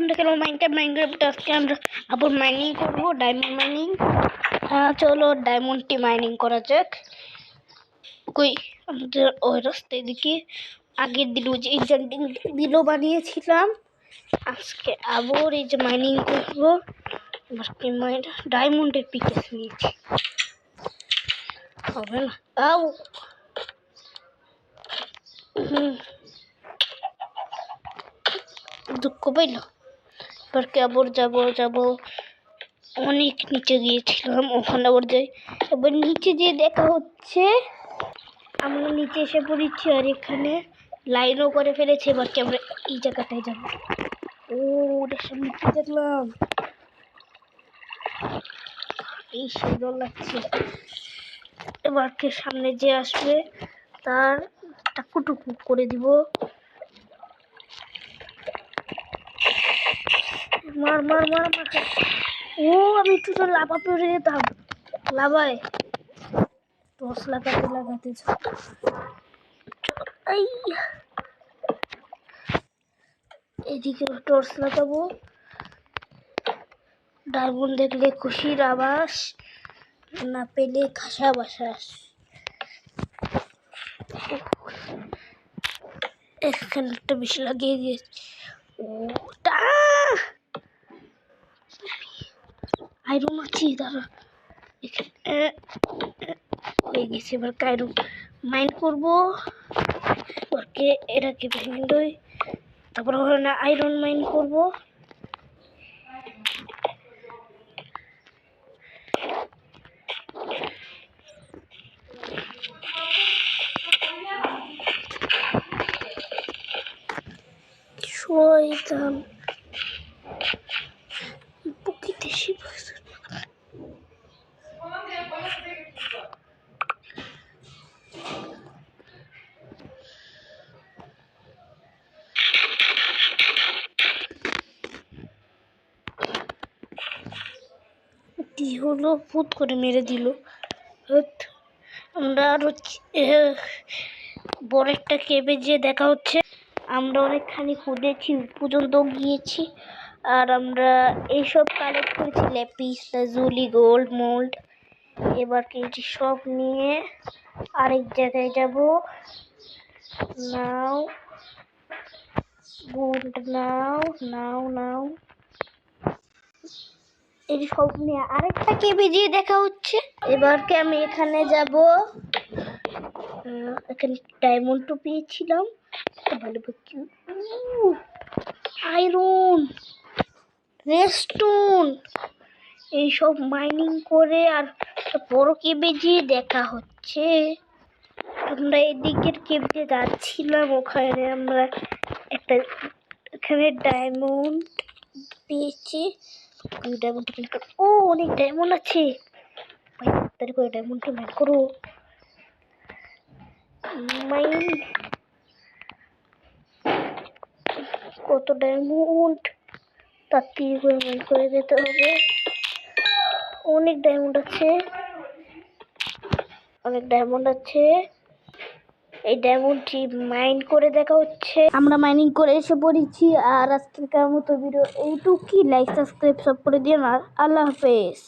আমরা খেলবো মাইনক্রাফট। আজকে আমরা আবার মাইনিং করবো, ডায়মন্ড মাইনিং। চলো ডায়মন্ডটি মাইনিং করা যাক। কই আমাদের ওই রাস্তায় দিকে আগের দিন ওই যে এনচান্টিং দিলও বানিয়েছিলাম, আজকে আবার এই যে মাইনিং করবো। ডায়মন্ডের পিকেস নিয়েছি, হবে না তাও। দুঃখ পাইল। এবার আবার যাবো অনেক নিচে গিয়েছিলাম, ওখানে আবার যাই। এবার নিচে যেয়ে দেখা হচ্ছে আমরা নিচে এসে পড়েছি, আর এখানে লাইনও করে ফেলেছে। এবার কি আমরা এই জায়গাটায় যাবো। ও ওটার সামনে কি দেখলাম, এই সুন্দর লাগছে। এবার কে সামনে যে আসবে তার টাকুটুকু করে দিব। মার মার মার মার। ও আমি একটু তো লাভা পড়ে যেতাম, লাভায় টর্চ লাগাতে এদিকে টর্চ লাগাবো। ডায়মন্ড দেখলে খুশির আবাস, না পেলে খাসা বাসাস। এখানে একটা বেশি লাগিয়ে দিয়েছি। ওটা আয়রন আছে, দাঁড়া হয়ে গেছে। এবার আয়রন মাইন করবো, এটাকে ভেঙে তারপর না আয়রন মাইন করবো। শয়তান প্রকৃতি কি হলো, ফুট করে মেরে দিল। আমরা আরো বড় একটা কেবে যে দেখা হচ্ছে। আমরা অনেকখানি খুঁজেছি, পর্যন্ত গিয়েছি, আর আমরা এইসব কালেক্ট করেছি, ল্যাপিস লাজুলি গোল্ড মোল্ড। এবার কেজি সব নিয়ে আরেক জায়গায় যাব। নাও গোল্ড নাও এই সব নিয়ে আরেকটা কেবি দিয়ে দেখা হচ্ছে। এবারকে আমি এখানে যাব, এখানে ডায়মন্ড পেয়েছিলাম, ভালো আয়রন রেস্টোন এইসব মাইনিং করে আর বড় কেবে যে দেখা হচ্ছে। আমরা এদিকের কেবে যাচ্ছিলাম, ওখানে আমরা একটা এখানে ডায়মন্ড পেয়েছি। ও অনেক ডায়মন্ড আছে, তাড়াতাড়ি করে ডায়মন্ডটা মাইন করো। মাইন কত ডায়মন্ড, তাড়াতাড়ি করে মাইন করে যেতে হবে। অনেক ডায়মন্ড আছে, এই ডায়মন্ডটি মাইন করে দেখা হচ্ছে। আমরা মাইনিং করে এসে পড়েছি, আর আজকের মতো ভিডিও এইটুকুই। লাইক সাবস্ক্রাইব সব করে দিন, আর আল্লাহ হাফেজ।